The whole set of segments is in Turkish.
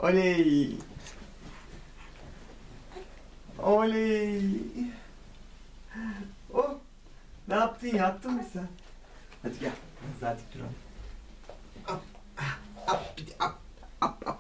Oley. Oley. Oh. Ne yaptın? Yattın mı sen? Hadi gel. Biraz dik duralım. Up. Up. Bir de up. Up. Up.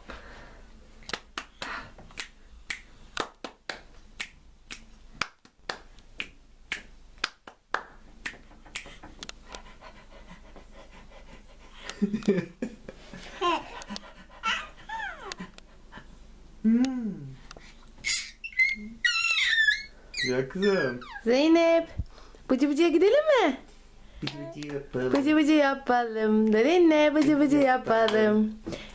Ya kızım. Zeynep, bıcı bıcıya gidelim mi? Bıcı yapalım. Bıcı bıcı yapalım, derinle bıcı bıcı yapalım.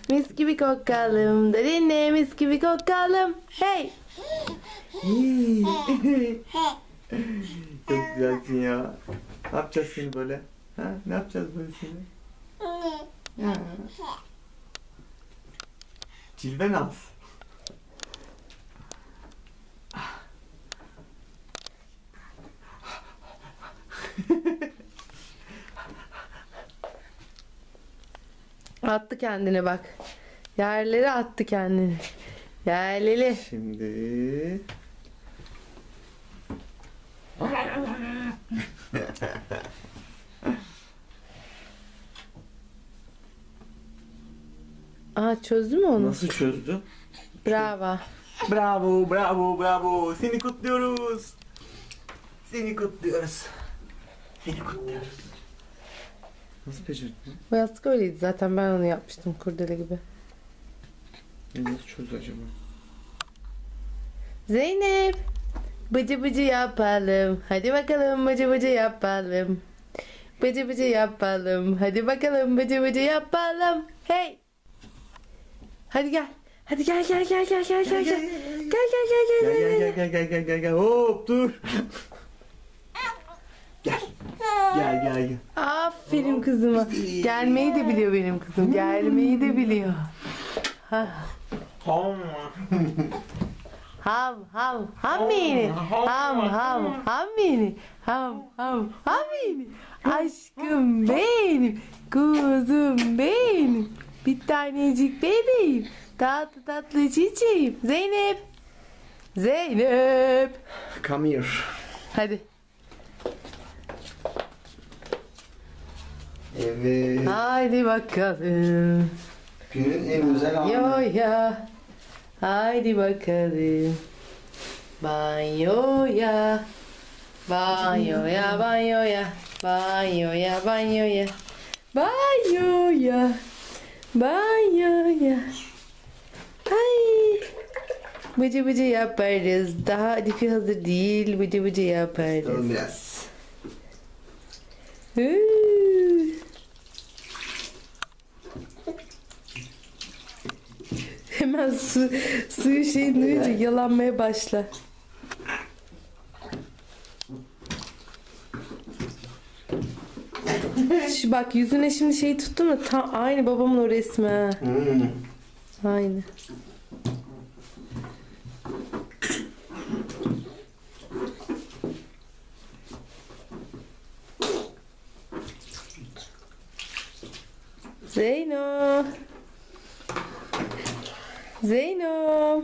Mis gibi kokalım, derinle mis gibi kokalım. Hey! Çok güzelsin ya. Ne yapacağız seni böyle? Ha? Ne yapacağız böyle seni? Ya. Cilve naz. Attı kendine bak. Yerlere attı kendini. Yerleli. Şimdi... Aa, çözdü mü onu? Nasıl çözdü? Bravo. Bravo, bravo, bravo. Seni kutluyoruz. Seni kutluyoruz. Seni kutluyoruz. Nasıl becerdin? Bu yastık öyleydi zaten, ben onu yapmıştım kurdele gibi. Nasıl çözdü acaba? Zeynep, bıcı bıcı yapalım. Hadi bakalım bıcı bıcı yapalım. Bıcı bıcı yapalım. Hadi bakalım bıcı bıcı yapalım. Hey! Hadi gel. Hadi gel. Gel gel gel gel gel. Gel gel gel gel gel. Gel. Hop dur. Gel. Gel. Aferin kızıma. Gelmeyi de biliyor benim kızım. Gelmeyi de biliyor. Ha. Hav hav beni. Hav beni. Hav beni. Aşkım benim. Kuzum benim. Bir tanecik bebeğim. Tatlı tatlı çiçeğim. Zeynep. Come here. Hadi. Evet. Haydi bakalım. Günün en özel anı. Banyoya. Haydi bakalım. Banyoya. Banyoya. Ay. Bıcı bıcı yaparız. Daha difi hazır değil. Bıcı bıcı yaparız. Dur biraz. Hemen suyu duyunca yalanmaya başla. Şu bak, yüzüne şimdi tuttum da tam aynı babamın o resmi ha. Aynı. Zeyno.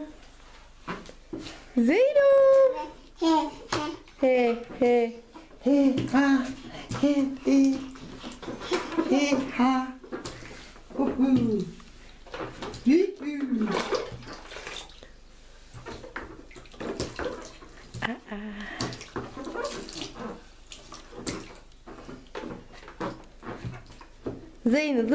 He. He ha. He ha. Uhu. Zeyno.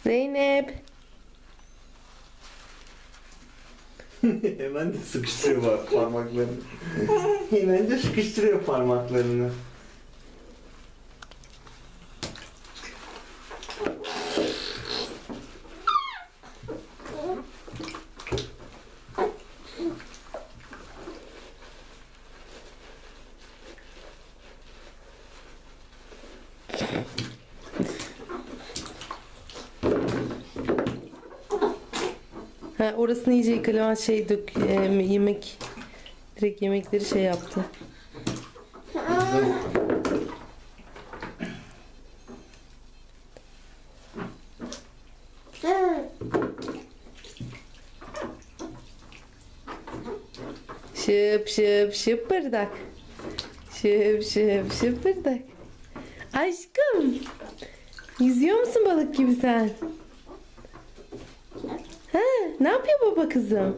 Zeynep. Hemen de sıkıştırıyor parmaklarını. Hemen de sıkıştırıyor parmaklarını. Ha, orasını iyice yıkalayan şey dök, yemek. Direkt yemekleri şey yaptı. Şıp şıp şıpırdak. Şıp şıp şıpırdak. Aşkım. Yüzüyor musun balık gibi sen? Ha, ne yapıyor baba kızım?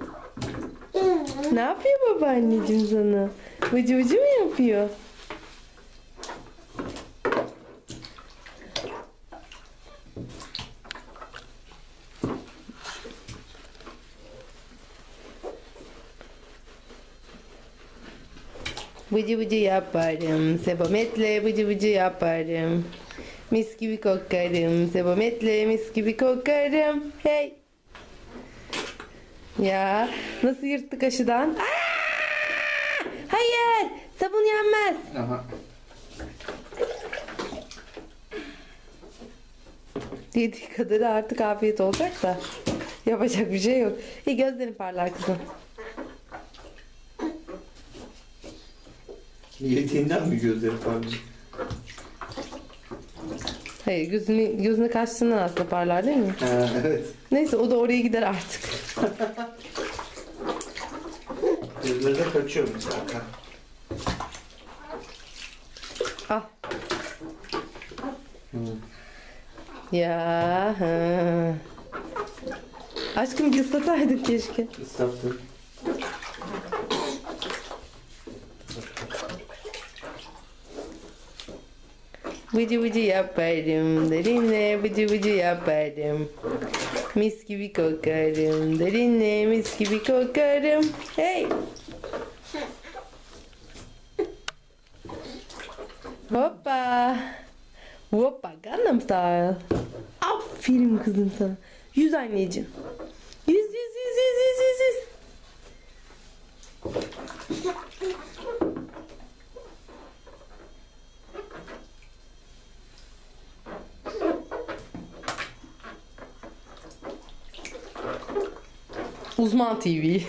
Ne yapıyor baba anneciğim sana? Vıcı vıcı mı yapıyor? Bıcı bıcı yaparım. Sebometle bıcı bıcı yaparım. Mis gibi kokarım. Sebometle mis gibi kokarım. Hey. Ya nasıl yırttık aşıdan? Aa! Hayır. Sabun yenmez. Aha. Yediği kadarı artık afiyet olacak da. Yapacak bir şey yok. İyi, gözlerin parlar kızım. Yediğinden mi gözleri parlıyor? Hayır, gözüne kaçtığından aslında parlar değil mi? Ha, evet. Neyse, o da oraya gider artık. Gözleri de kaçıyor zaten. Al. Hı. Ya. Ha. Aşkım bir ıslataydık keşke. Islattım. Bıcı bıcı yaparım, derinle bıcı bıcı yaparım. Mis gibi kokarım, derinle mis gibi kokarım. Hey! Hoppa! Hoppa, Gangnam Style. Aferin kızım sana. Yüz anneciğim. Yüz, yüz, yüz, yüz, yüz, yüz, yüz. Uzman TV.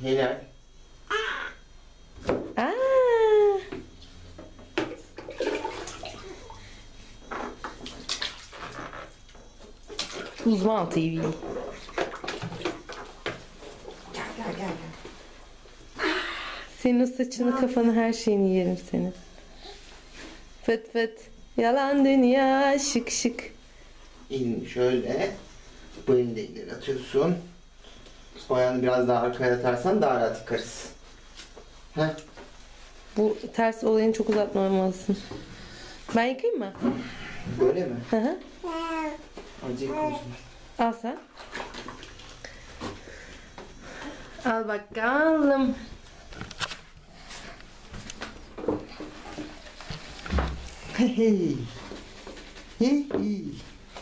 Helal. Aa. Uzman TV. Gel gel gel. Senin o saçını, kafanı, her şeyini yerim senin. Fıt fıt. Yalan dünya şık şık. İn şöyle. Boyunu da ileri atıyorsun. Boyanı biraz daha arkaya atarsan daha rahat yıkarız. Heh. Bu ters olayını çok uzatmamalısın. Ben yıkayayım mı? Böyle mi? Hı hı. Acı yıkıyorsun. Al sen. Al bakalım. Hey hey. Hey hey.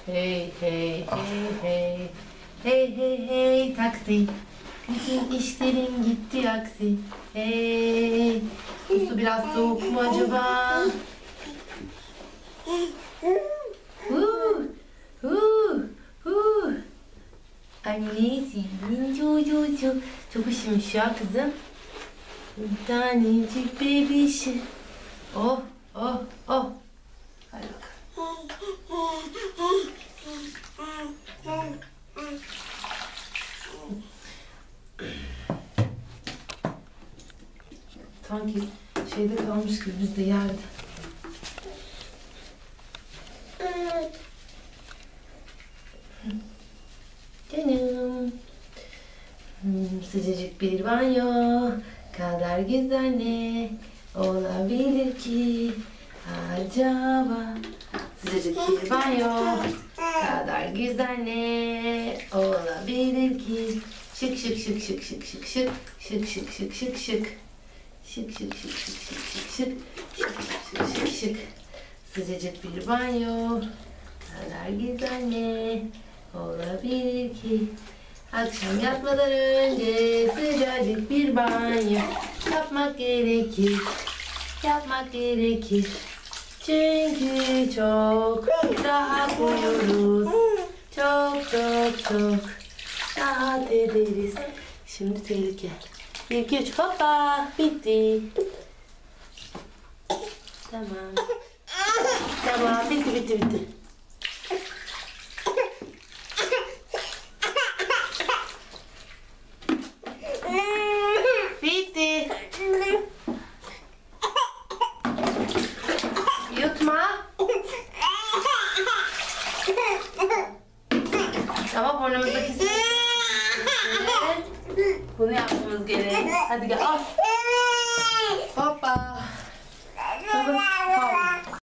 Hey hey hey hey. Hey hey hey taksi. Bütün işlerim gitti aksi. Hey. Bu su biraz soğuk mu acaba? Anneciğim çocuğu. Çok üşümüş ya kızım. Bir tanecik bebişi. Oh oh oh. Hadi bakalım. Sanki şeyde kalmış gibi bizde yerde. Canım. Sıcacık bir banyo kadar güzel ne olabilir ki acaba? Sıcacık bir banyo kadar güzel ne olabilir ki? Şık şık şık şık şık şık şık şık şık şık şık şık. Şık şık şık şık şık şık şık şık şık şık şık. Sıcacık bir banyo kadar güzel ne olabilir ki? Akşam yatmadan önce sıcacık bir banyo yapmak gerekir. Yapmak gerekir. Çünkü çok rahat uyuruz. Çok çok çok rahat ederiz. Şimdi tehlike. 1, 2, 3 hoppa bitti. Tamam. Tamam bitti. Bitti. Yutma. Ama burnumuzdaki bunu yapmamız gerek. Hadi gel al. Hoppa. Baba, al.